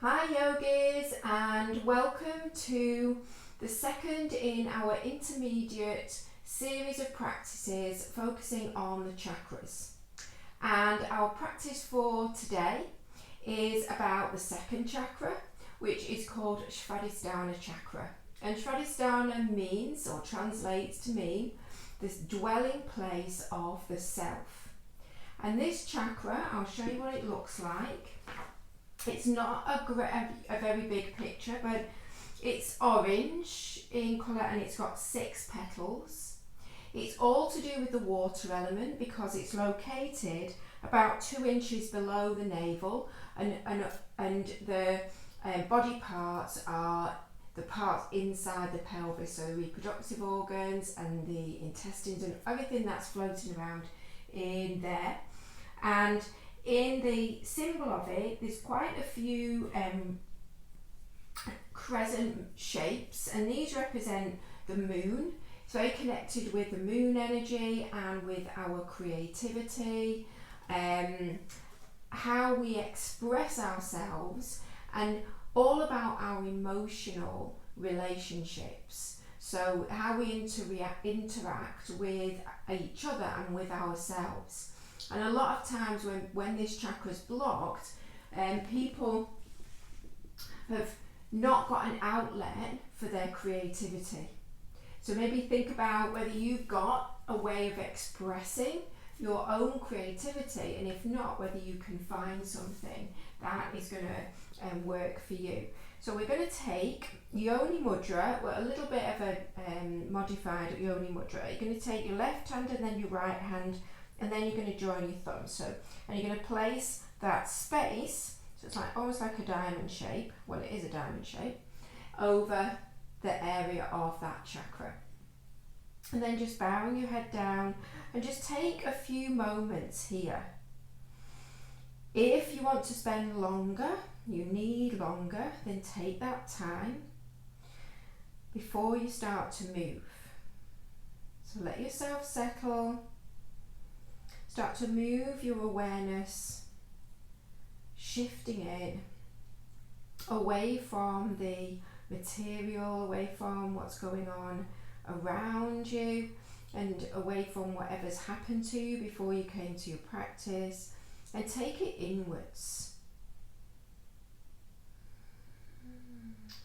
Hi yogis, and welcome to the second in our intermediate series of practices focusing on the chakras. And our practice for today is about the second chakra, which is called Swadhisthana Chakra. And Swadhisthana means, or translates to mean, this dwelling place of the self. And this chakra, I'll show you what it looks like. It's not a very big picture, but it's orange in colour and it's got 6 petals. It's all to do with the water element because it's located about 2 inches below the navel, and the body parts are the parts inside the pelvis, so the reproductive organs and the intestines and everything that's floating around in there. And in the symbol of it, there's quite a few crescent shapes, and these represent the moon. It's very connected with the moon energy and with our creativity, how we express ourselves, and all about our emotional relationships. So how we interact with each other and with ourselves. And a lot of times when this chakra is blocked, people have not got an outlet for their creativity. So maybe think about whether you've got a way of expressing your own creativity, and if not, whether you can find something that is going to work for you. So we're going to take Yoni Mudra, a little bit of a modified Yoni Mudra. You're going to take your left hand and then your right hand, and then you're going to join your thumbs. And you're going to place that space, so it's almost like a diamond shape, well it is a diamond shape, over the area of that chakra. And then just bowing your head down and just take a few moments here. If you want to spend longer, you need longer, then take that time before you start to move. So let yourself settle. Start to move your awareness, shifting it away from the material, away from what's going on around you, and away from whatever's happened to you before you came to your practice, and take it inwards.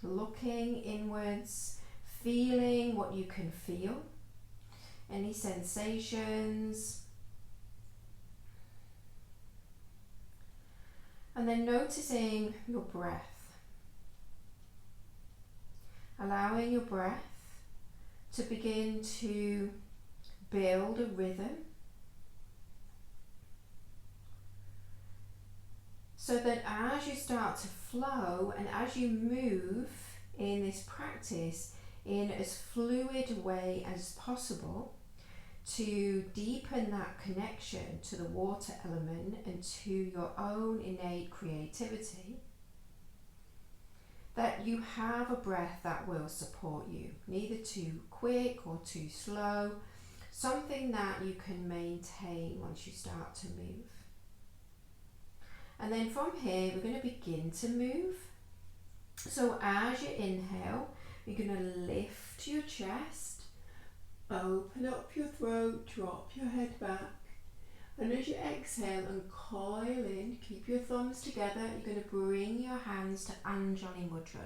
Looking inwards, feeling what you can feel, any sensations. And then noticing your breath, allowing your breath to begin to build a rhythm, so that as you start to flow and as you move in this practice in as fluid a way as possible, to deepen that connection to the water element and to your own innate creativity, that you have a breath that will support you, neither too quick or too slow, something that you can maintain once you start to move. And then from here, we're going to begin to move. So as you inhale, you're going to lift your chest, open up your throat, drop your head back, and as you exhale and coil in, keep your thumbs together, you're going to bring your hands to Anjali Mudra.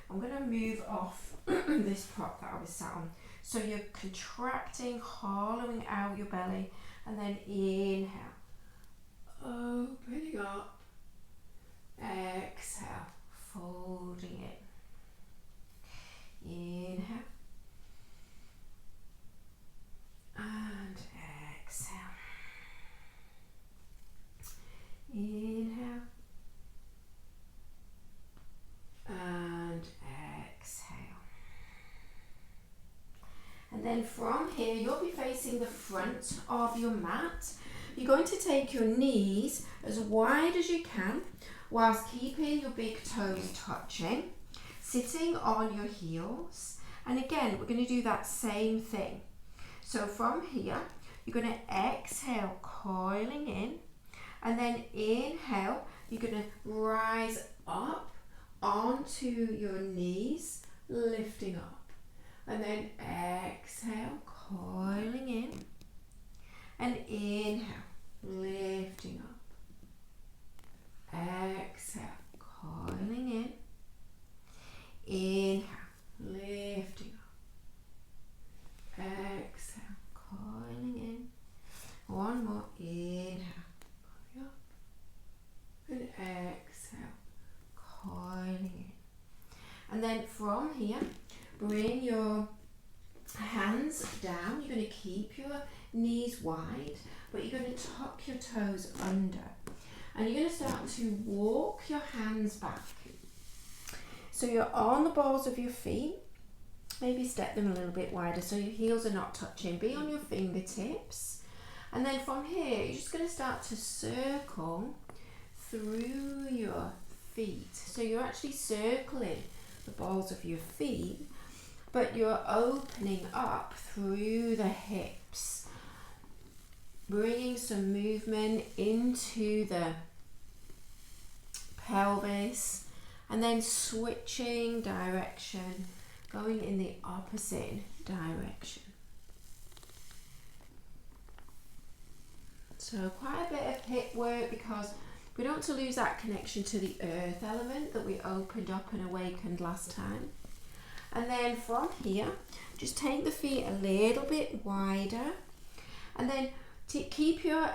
I'm going to move off this prop that I was sat on. So you're contracting, hollowing out your belly, and then inhale, opening up, exhale, folding it, inhale, and exhale. Inhale and exhale. And then from here, you'll be facing the front of your mat. You're going to take your knees as wide as you can whilst keeping your big toes touching, sitting on your heels. And again, we're going to do that same thing. So from here, you're going to exhale, coiling in, and then inhale, you're going to rise up onto your knees, lifting up. And then exhale, coiling in. And inhale, lifting up. Exhale, coiling in. Inhale, lifting up. Exhale, coiling in. One more. Inhale, coiling up. And exhale, coiling in. And then from here, bring your hands down. You're going to keep your knees wide, but you're going to tuck your toes under. And you're going to start to walk your hands back. So you're on the balls of your feet. Maybe step them a little bit wider so your heels are not touching. Be on your fingertips. And then from here, you're just going to start to circle through your feet. So you're actually circling the balls of your feet, but you're opening up through the hips, bringing some movement into the pelvis, and then switching direction, going in the opposite direction. So quite a bit of hip work, because we don't want to lose that connection to the earth element that we opened up and awakened last time. And then from here, just take the feet a little bit wider, and then keep your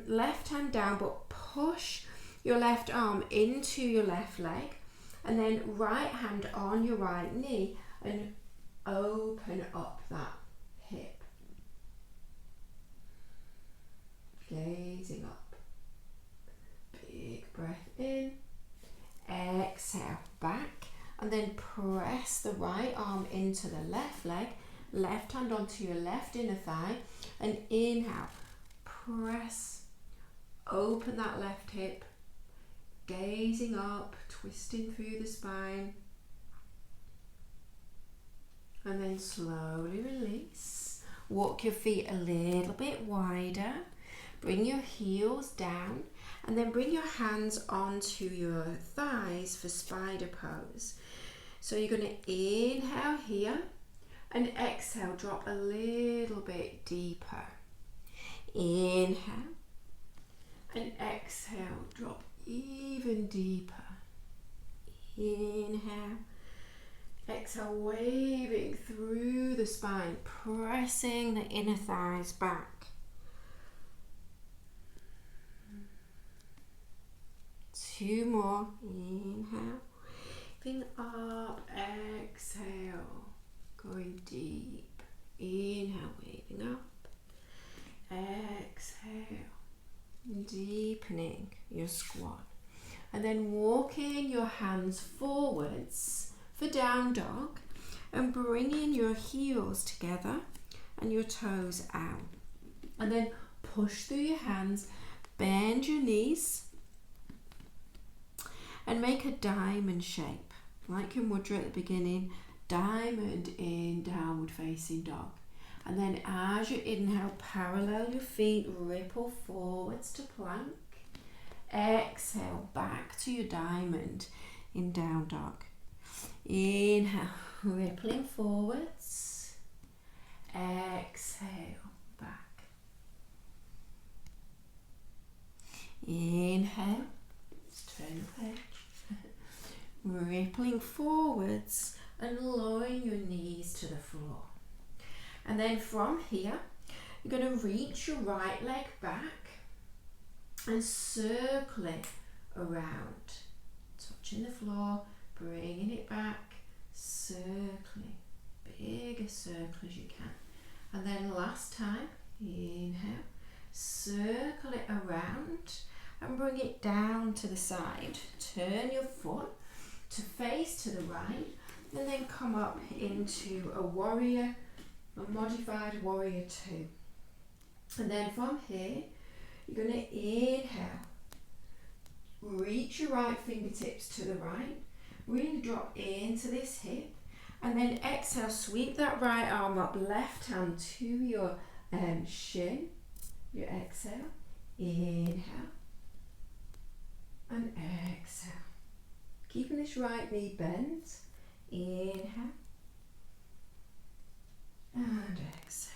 left hand down, but push your left arm into your left leg, and then right hand on your right knee, and open up that hip. Gazing up. Big breath in. Exhale, back. And then press the right arm into the left leg, left hand onto your left inner thigh, and inhale, press, open that left hip, gazing up, twisting through the spine, and then slowly release. Walk your feet a little bit wider, bring your heels down, and then bring your hands onto your thighs for spider pose. So you're going to inhale here, and exhale, drop a little bit deeper. Inhale, and exhale, drop even deeper. Inhale, exhale, waving through the spine, pressing the inner thighs back. Two more. Inhale, lifting up, exhale, going deep. Inhale, waving up. Exhale, deepening your squat. And then walking your hands forwards for down dog, and bringing your heels together and your toes out. And then push through your hands, bend your knees, and make a diamond shape, like your mudra at the beginning. Diamond in downward facing dog. And then as you inhale, parallel your feet, ripple forwards to plank. Exhale, back to your diamond in down dog. Inhale, rippling forwards. Exhale, back. Inhale, let's turn the page. Rippling forwards and lowering your knees to the floor. And then from here, you're going to reach your right leg back and circle it around, touching the floor, bringing it back, circling, big a circle as you can. And then last time, inhale, circle it around and bring it down to the side. Turn your foot to face to the right, and then come up into a warrior, a modified warrior 2. And then from here, you're going to inhale, reach your right fingertips to the right, really drop into this hip, and then exhale, sweep that right arm up, left hand to your shin, your exhale, inhale, and exhale, keeping this right knee bent. Inhale and exhale.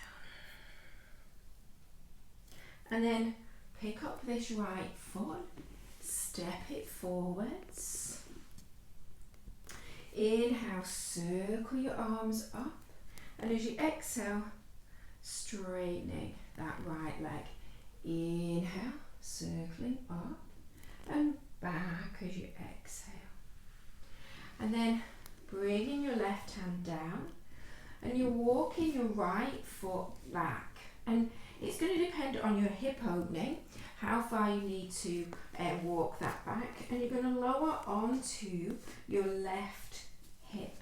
And then pick up this right foot, step it forwards. Inhale, circle your arms up, and as you exhale, straightening that right leg. Inhale, circling up and back as you exhale. And then bringing your left hand down, and you're walking your right foot back. And it's going to depend on your hip opening, how far you need to walk that back. And you're going to lower onto your left hip.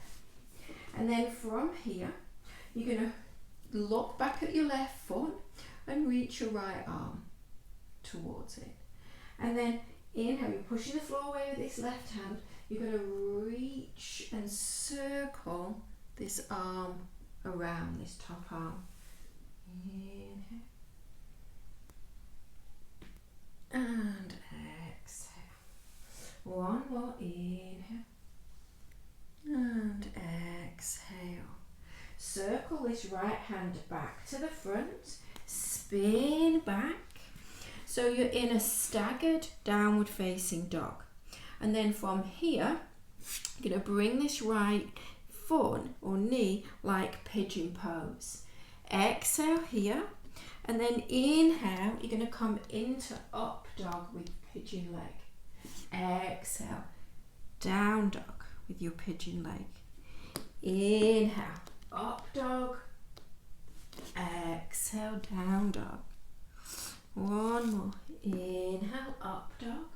And then from here, you're going to look back at your left foot and reach your right arm towards it. And then inhale, you're pushing the floor away with this left hand. You're going to reach and circle this arm around, this top arm. Inhale. And exhale. One more. Inhale. And exhale. Circle this right hand back to the front. Spin back. So you're in a staggered downward facing dog. And then from here, you're going to bring this right foot or knee like pigeon pose. Exhale here. And then inhale, you're going to come into up dog with pigeon leg. Exhale, down dog with your pigeon leg. Inhale, up dog. Exhale, down dog. One more. Inhale, up dog.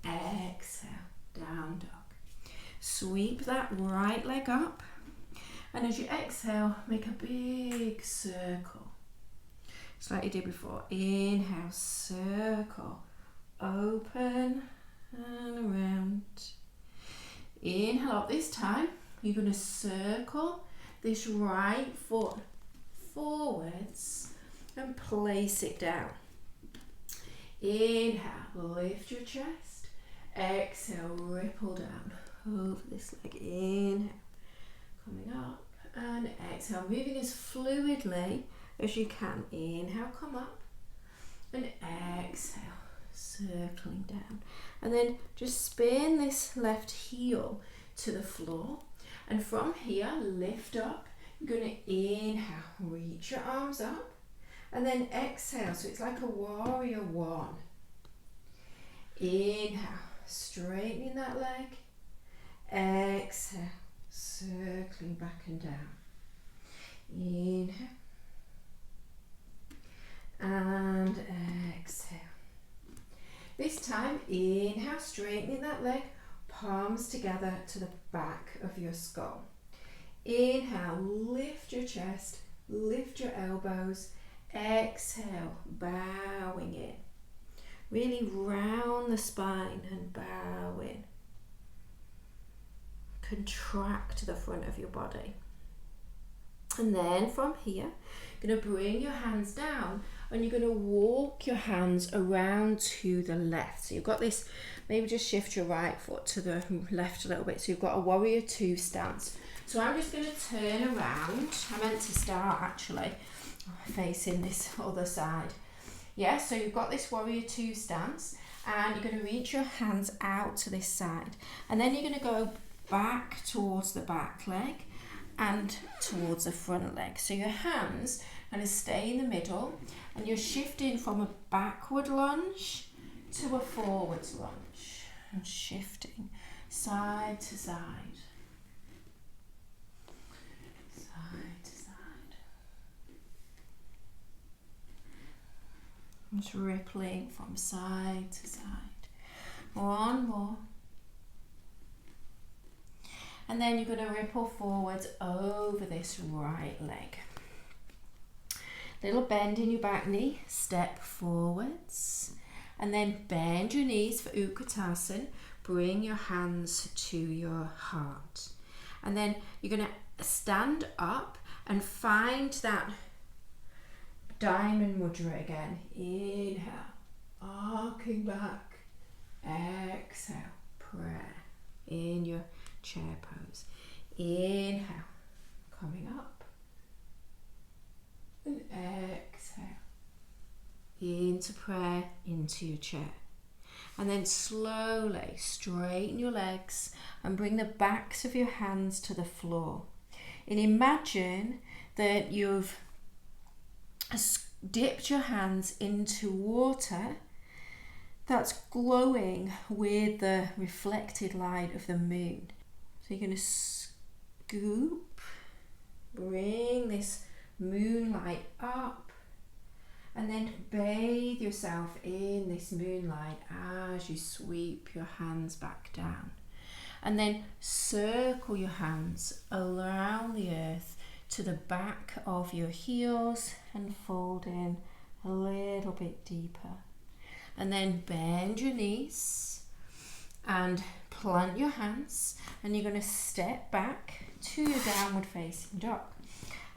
Exhale, down dog. Sweep that right leg up. And as you exhale, make a big circle. Just like you did before. Inhale, circle. Open and around. Inhale up this time. You're going to circle this right foot forwards and place it down. Inhale, lift your chest. Exhale, ripple down over this leg. Inhale. Coming up and exhale, moving as fluidly as you can. Inhale, come up and exhale, circling down. And then just spin this left heel to the floor. And from here, lift up. You're going to inhale, reach your arms up. And then exhale, so it's like a warrior one. Inhale, straightening that leg. Exhale. Circling back and down. Inhale. And exhale. This time, inhale, straightening that leg, palms together to the back of your skull. Inhale, lift your chest, lift your elbows. Exhale, bowing in. Really round the spine and bow in. Contract the front of your body. And then from here, you're going to bring your hands down and you're going to walk your hands around to the left. So you've got this, maybe just shift your right foot to the left a little bit. So you've got a warrior two stance. So I'm just going to turn around. I meant to start actually facing this other side. Yeah, so you've got this warrior two stance and you're going to reach your hands out to this side. And then you're going to go back towards the back leg and towards the front leg. So your hands are going to stay in the middle and you're shifting from a backward lunge to a forwards lunge. And shifting side to side. Side to side. Just rippling from side to side. One more. And then you're going to ripple forwards over this right leg. Little bend in your back knee, step forwards. And then bend your knees for Utkatasana. Bring your hands to your heart. And then you're going to stand up and find that diamond mudra again. Inhale, arcing back exhale, prayer in your chair pose. Inhale, coming up, and exhale, into prayer, into your chair. And then slowly straighten your legs and bring the backs of your hands to the floor. And imagine that you've dipped your hands into water that's glowing with the reflected light of the moon. So you're going to scoop, bring this moonlight up, and then bathe yourself in this moonlight as you sweep your hands back down. And then circle your hands around the earth to the back of your heels and fold in a little bit deeper. And then bend your knees and plant your hands, and you're going to step back to your downward facing dog.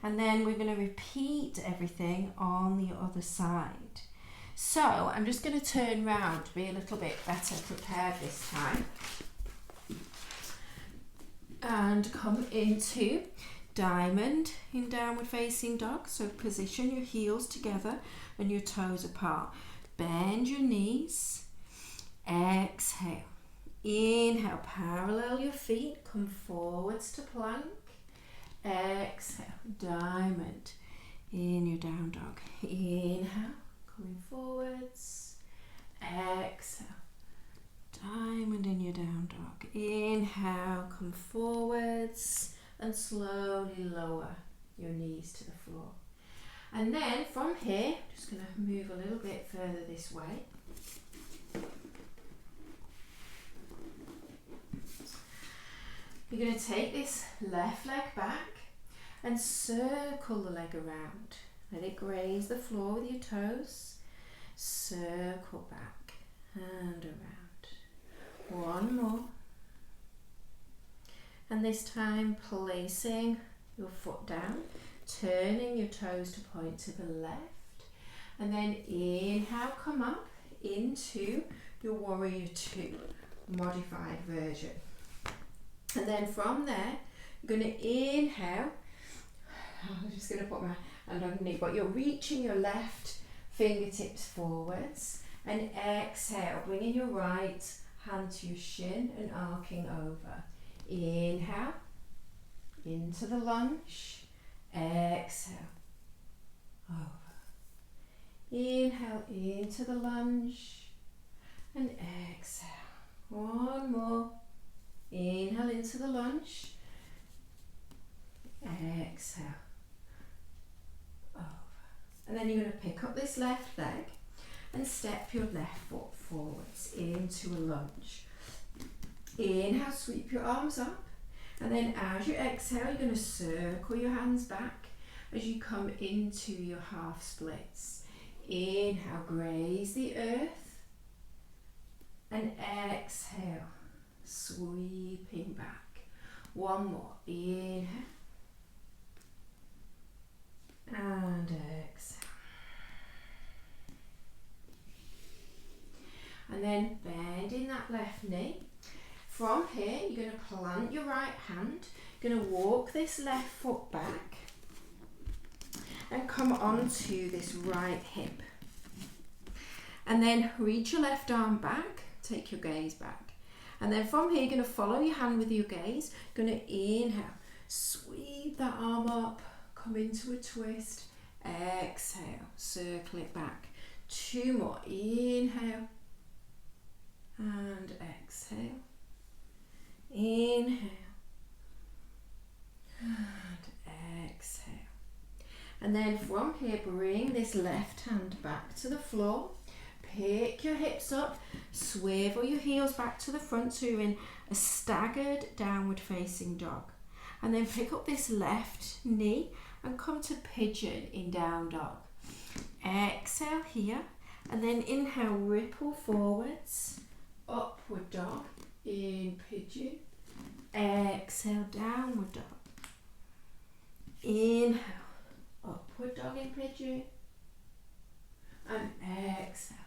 And then we're going to repeat everything on the other side. So I'm just going to turn round to be a little bit better prepared this time. And come into diamond in downward facing dog. So position your heels together and your toes apart. Bend your knees. Exhale. Inhale, parallel your feet. Come forwards to plank. Exhale, diamond in your down dog. Inhale, coming forwards. Exhale, diamond in your down dog. Inhale, come forwards and slowly lower your knees to the floor. And then from here, just going to move a little bit further this way. You're going to take this left leg back and circle the leg around. Let it graze the floor with your toes. Circle back and around. One more. And this time placing your foot down, turning your toes to point to the left. And then inhale, come up into your warrior two, modified version. And then from there, you're going to inhale. I'm just going to put my hand underneath, but you're reaching your left fingertips forwards. And exhale, bringing your right hand to your shin and arcing over. Inhale, into the lunge. Exhale, over. Inhale, into the lunge. And exhale. One more. Inhale into the lunge. Exhale. Over. And then you're going to pick up this left leg and step your left foot forwards into a lunge. Inhale, sweep your arms up. And then as you exhale, you're going to circle your hands back as you come into your half splits. Inhale, graze the earth. And exhale, sweeping back. One more. Inhale. And exhale. And then bending that left knee. From here, you're going to plant your right hand. You're going to walk this left foot back and come onto this right hip. And then reach your left arm back, take your gaze back. And then from here, you're going to follow your hand with your gaze. You're going to inhale, sweep that arm up, come into a twist. Exhale, circle it back. Two more. Inhale and exhale. Inhale and exhale. And then from here, bring this left hand back to the floor. Pick your hips up, swivel your heels back to the front so you're in a staggered downward facing dog. And then pick up this left knee and come to pigeon in down dog. Exhale here, and then inhale, ripple forwards, upward dog in pigeon. Exhale, downward dog. Inhale, upward dog in pigeon. And exhale,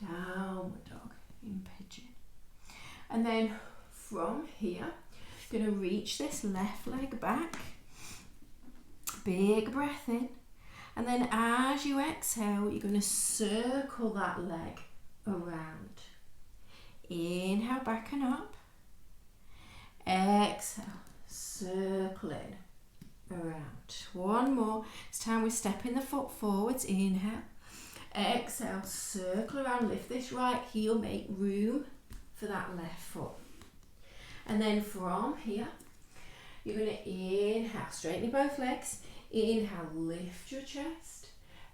downward dog in pigeon. And then from here, you're going to reach this left leg back. Big breath in. And then as you exhale, you're going to circle that leg around. Inhale, back and up. Exhale, circling around. One more. It's time we're stepping the foot forwards. Inhale. Exhale, circle around. Lift this right heel. Make room for that left foot. And then from here, you're going to inhale, straightening both legs. Inhale, lift your chest.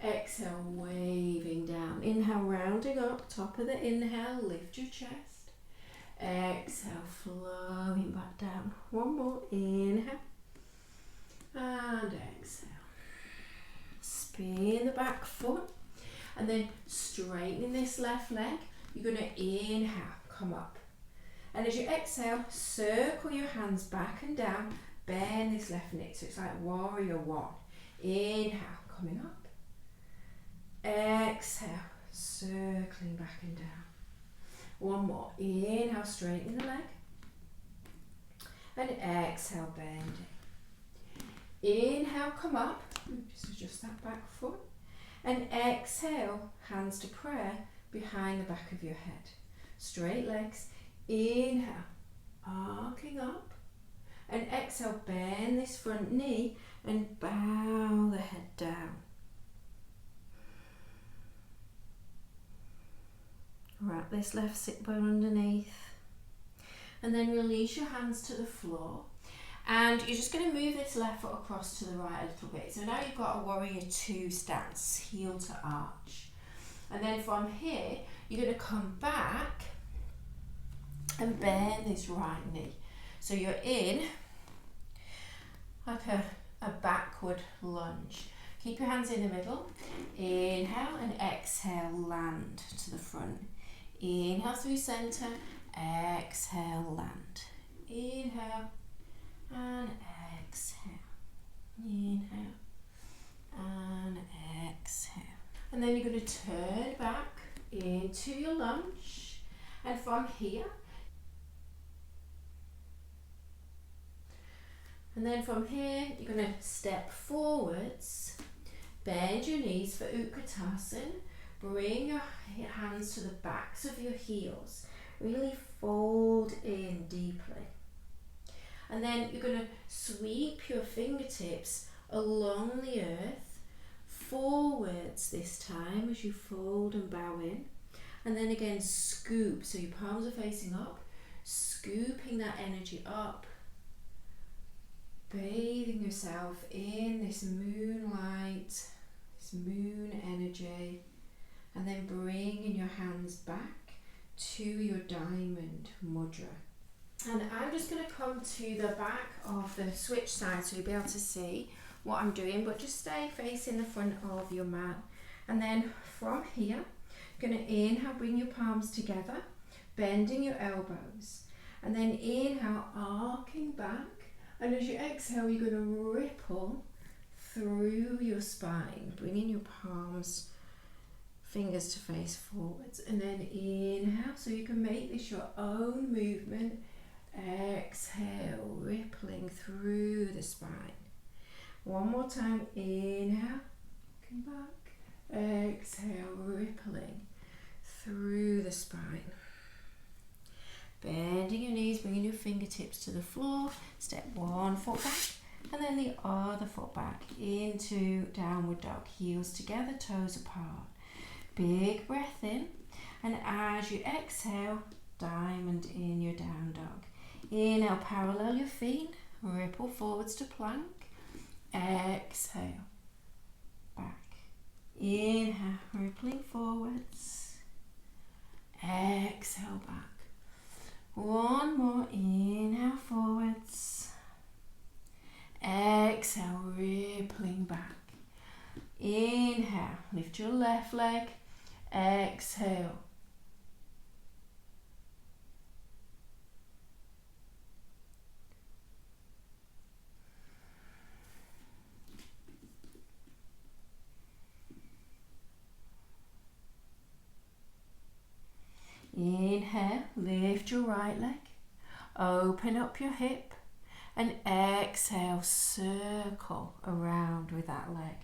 Exhale, waving down. Inhale, rounding up. Top of the inhale, lift your chest. Exhale, flowing back down. One more. Inhale. And exhale. Spin the back foot. And then straightening this left leg, you're going to inhale, come up. And as you exhale, circle your hands back and down. Bend this left knee, so it's like warrior one. Inhale, coming up. Exhale, circling back and down. One more. Inhale, straighten the leg. And exhale, bending. Inhale, come up. Just adjust that back foot. And exhale, hands to prayer behind the back of your head. Straight legs. Inhale, arcing up. And exhale, bend this front knee and bow the head down. Wrap this left sit bone underneath. And then release your hands to the floor. And you're just going to move this left foot across to the right a little bit. So now you've got a warrior two stance, heel to arch. And then from here, you're going to come back and bend this right knee. So you're in like a backward lunge. Keep your hands in the middle. Inhale and exhale, land to the front. Inhale through center, exhale, land. Inhale and exhale. Inhale and exhale. And then you're going to turn back into your lunge. And from here, you're going to step forwards, bend your knees for Utkatasana, bring your hands to the backs of your heels, really fold in deeply. And then you're going to sweep your fingertips along the earth, forwards this time as you fold and bow in. And then again scoop, so your palms are facing up, scooping that energy up, bathing yourself in this moonlight, this moon energy, and then bringing your hands back to your diamond mudra. And I'm just going to come to the back of the switch side so you'll be able to see what I'm doing, but just stay facing the front of your mat. And then from here, you're going to inhale, bring your palms together, bending your elbows. And then inhale, arcing back. And as you exhale, you're going to ripple through your spine, bringing your palms, fingers to face forwards. And then inhale, so you can make this your own movement. Exhale, rippling through the spine. One more time, inhale, come back. Exhale, rippling through the spine. Bending your knees, bringing your fingertips to the floor. Step one foot back and then the other foot back into downward dog. Heels together, toes apart. Big breath in, and as you exhale, diamond in your down dog. Inhale, parallel your feet, ripple forwards to plank. Exhale, back. Inhale, rippling forwards. Exhale, back. One more, inhale forwards. Exhale, rippling back. Inhale, lift your left leg. Exhale. Inhale. lift your right leg, open up your hip, and exhale, circle around with that leg.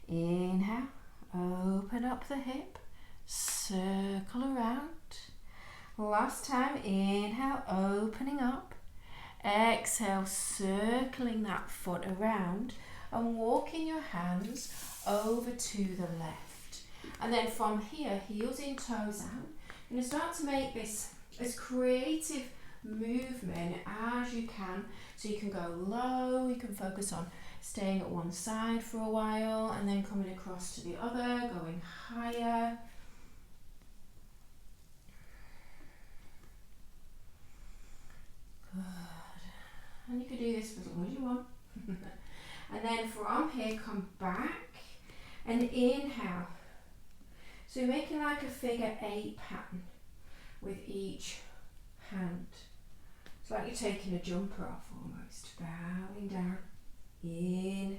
Inhale, open up the hip, circle around. Last time, inhale, opening up. Exhale, circling that foot around and walking your hands over to the left. And then from here, heels in, toes out, you're going to start to make this as creative movement as you can. So you can go low, you can focus on staying at one side for a while and then coming across to the other, going higher. Good. And you can do this for as long as you want. And then from here, come back and inhale. So you're making like a figure 8 pattern with each hand. It's like you're taking a jumper off almost. Bowing down. Inhale.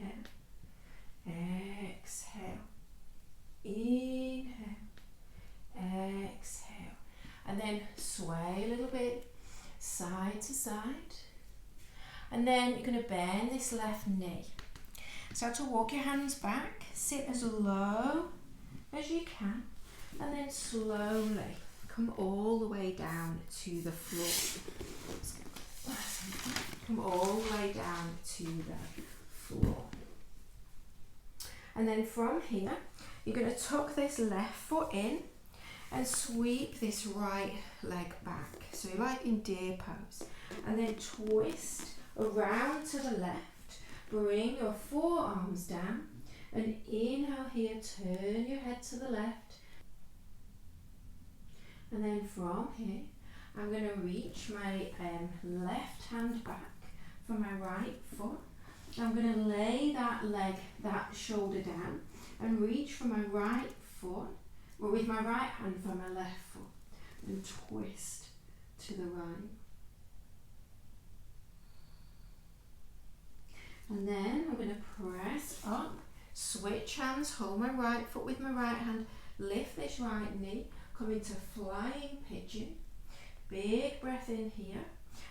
Exhale. Inhale. Exhale. And then sway a little bit side to side. And then you're going to bend this left knee. Start to walk your hands back. Sit as low as you can. And then slowly come all the way down to the floor. Come all the way down to the floor. And then from here, you're going to tuck this left foot in and sweep this right leg back. So you're like in deer pose. And then twist around to the left. Bring your forearms down. And inhale here, turn your head to the left. And then from here, I'm going to reach my left hand back for my right foot. I'm going to lay that shoulder down and reach for my right foot, or with my right hand for my left foot, and twist to the right. And then I'm going to press up, switch hands, hold my right foot with my right hand, lift this right knee, come into flying pigeon. Big breath in here.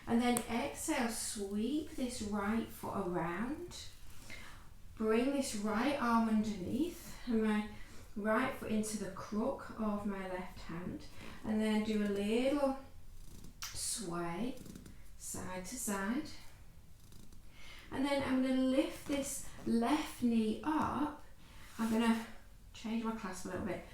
And then exhale, sweep this right foot around. Bring this right arm underneath and my right foot into the crook of my left hand. And then do a little sway side to side. And then I'm going to lift this left knee up. I'm going to change my clasp a little bit.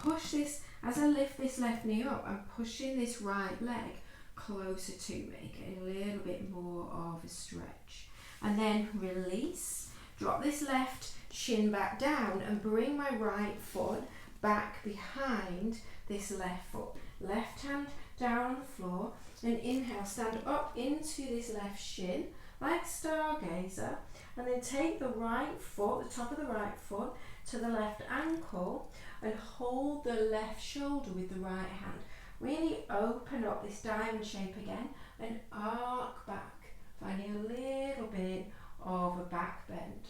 Push this, as I lift this left knee up, I'm pushing this right leg closer to me, getting a little bit more of a stretch. And then release, drop this left shin back down and bring my right foot back behind this left foot. Left hand down on the floor and inhale, stand up into this left shin like stargazer, and then take the right foot, the top of the right foot, to the left ankle and hold the left shoulder with the right hand. Really open up this diamond shape again and arc back, finding a little bit of a back bend.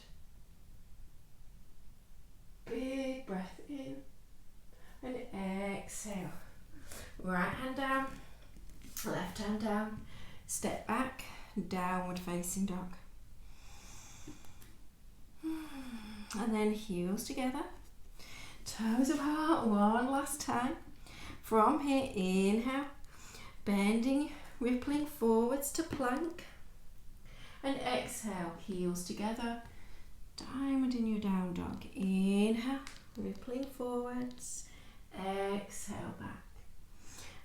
Big breath in and exhale. Right hand down, left hand down, step back, downward facing dog. And then heels together, toes apart one last time. From here, inhale, bending, rippling forwards to plank. And exhale, heels together, diamond in your down dog. Inhale, rippling forwards, exhale back.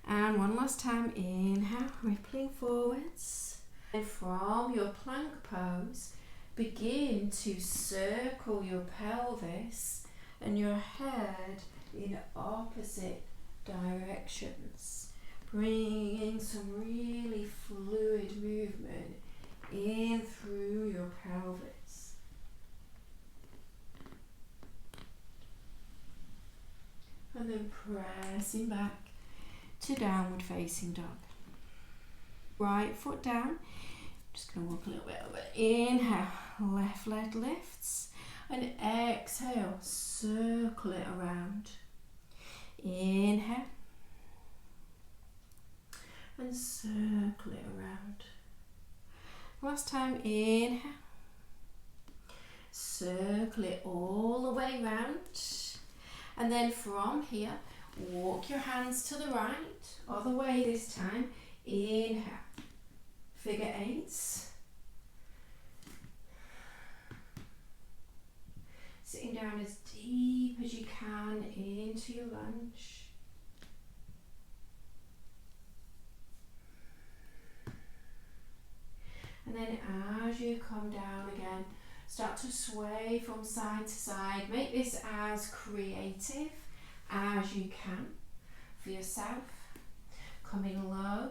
And one last time, inhale, rippling forwards. And from your plank pose, begin to circle your pelvis and your head in opposite directions, bringing some really fluid movement in through your pelvis. And then pressing back to downward facing dog. Right foot down. Just going to walk a little bit over. Inhale, left leg lifts. And exhale, circle it around. Inhale. and circle it around. Last time, inhale, circle it all the way round, and then from here walk your hands to the right, other way this time. Inhale, figure eights, sitting down as deep as you can into your lunge. And then as you come down again, start to sway from side to side. Make this as creative as you can for yourself. Coming low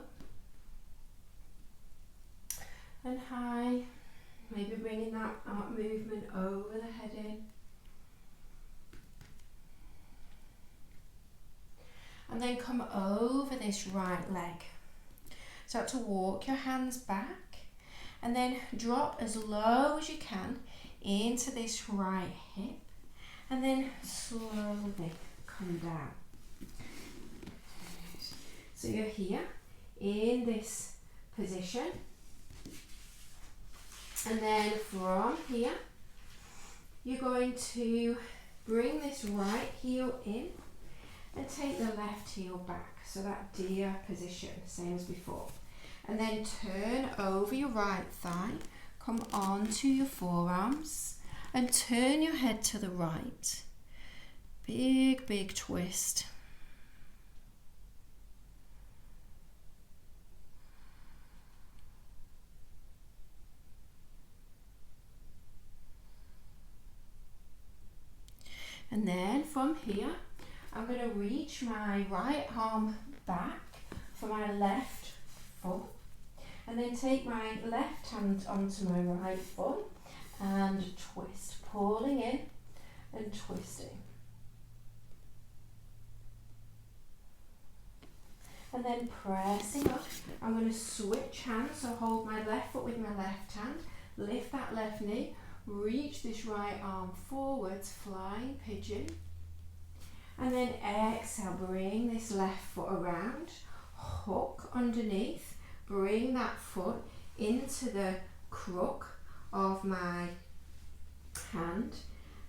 and high. Maybe bringing that movement over the head in. And then come over this right leg. Start to walk your hands back. And then drop as low as you can into this right hip. And then slowly come down. So you're here in this position. And then from here, you're going to bring this right heel in and take the left heel back. So that deer position, same as before. And then turn over your right thigh, come onto your forearms and turn your head to the right. Big, big twist. And then from here, I'm going to reach my right arm back for my left foot. And then take my left hand onto my right foot and twist, pulling in and twisting. And then pressing up, I'm going to switch hands, so hold my left foot with my left hand, lift that left knee, reach this right arm forwards, flying pigeon. And then exhale, bring this left foot around, hook underneath. Bring that foot into the crook of my hand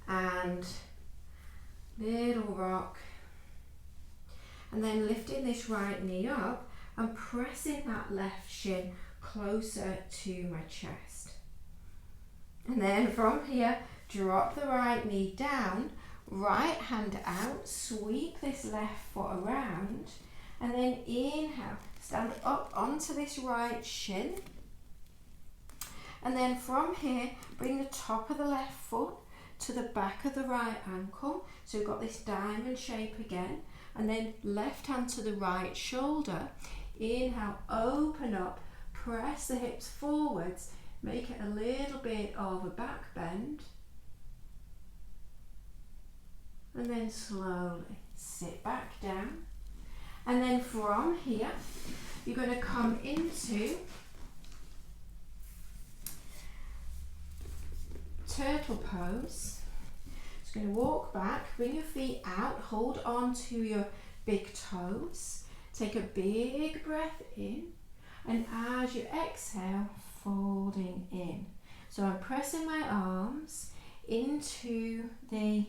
and little rock. And then lifting this right knee up and pressing that left shin closer to my chest. And then from here, drop the right knee down, right hand out, sweep this left foot around, and then inhale. Stand up onto this right shin. And then from here, bring the top of the left foot to the back of the right ankle. So we've got this diamond shape again. And then left hand to the right shoulder. Inhale, open up, press the hips forwards. Make it a little bit of a back bend. And then slowly sit back down. And then from here, you're going to come into turtle pose. Just going to walk back, bring your feet out, hold on to your big toes. Take a big breath in, and as you exhale, folding in. So I'm pressing my arms into the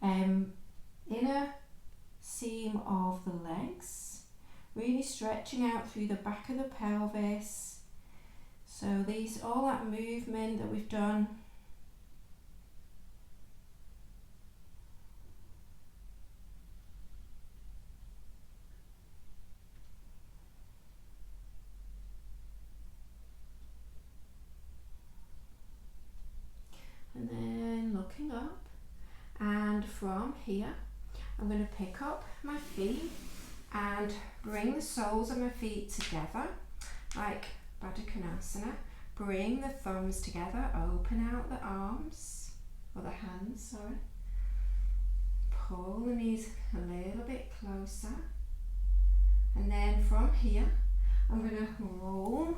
inner seam of the legs, really stretching out through the back of the pelvis. So these, all that movement that we've done. And then looking up, and from here I'm going to pick up my feet and bring the soles of my feet together like Baddha. Bring the thumbs together, open out the arms, or the hands, sorry. Pull the knees a little bit closer. And then from here, I'm going to roll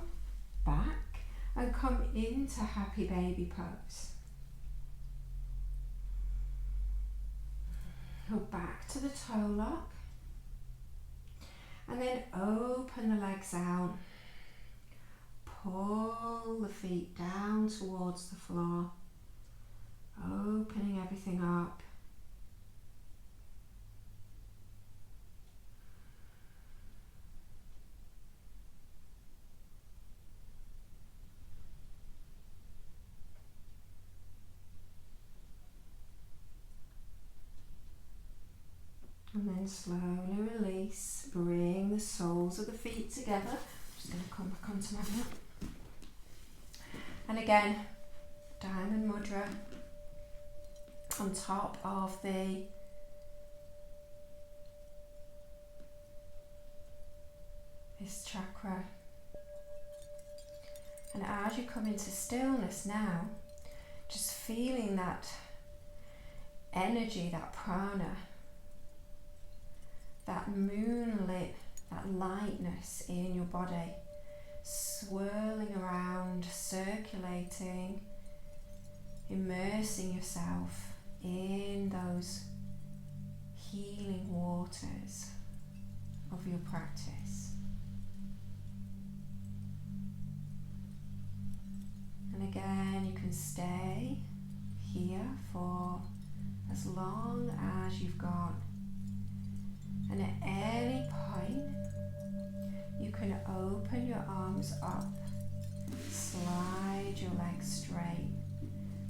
back and come into happy baby pose. Go back to the toe lock. And then open the legs out. Pull the feet down towards the floor. Opening everything up. And then slowly release, bring the soles of the feet together. I'm just going to come back onto my mat. And again, diamond mudra on top of this chakra. And as you come into stillness now, just feeling that energy, that prana, that moonlit, that lightness in your body, swirling around, circulating, immersing yourself in those healing waters of your practice. And again, you can stay here for as long as you've got. And at any point, you can open your arms up, slide your legs straight,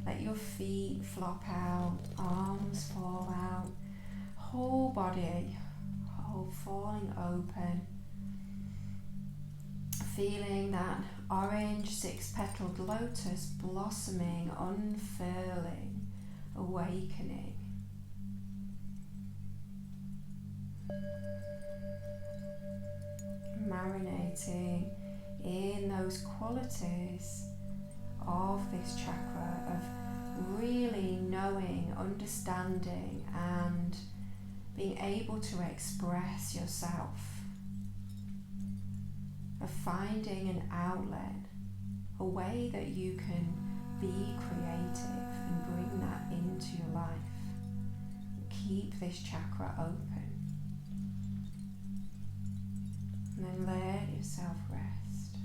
let your feet flop out, arms fall out, whole body falling open, feeling that orange 6-petaled lotus blossoming, unfurling, awakening. Marinating in those qualities of this chakra of really knowing, understanding and being able to express yourself, of finding an outlet, a way that you can be creative and bring that into your life. Keep this chakra open. And then let yourself rest.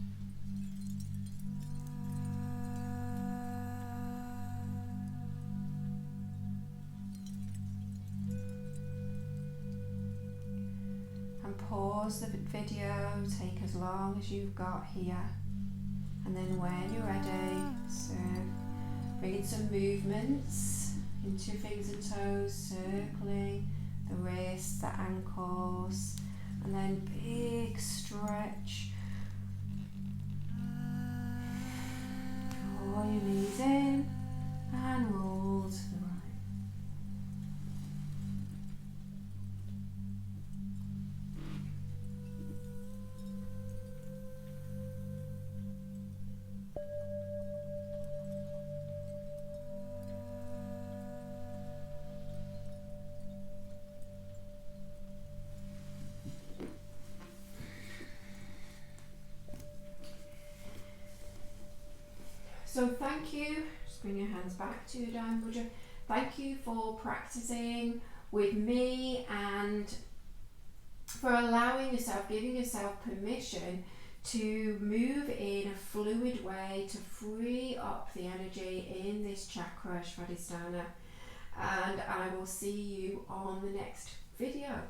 And pause the video, take as long as you've got here. And then when you're ready, so bring in some movements into your fingers and toes, circling the wrists, the ankles. And then big stretch. Draw your knees in and roll to the right. So thank you, just bring your hands back to your down mudra. Thank you for practicing with me and for allowing yourself, giving yourself permission to move in a fluid way to free up the energy in this chakra, Swadhisthana. And I will see you on the next video.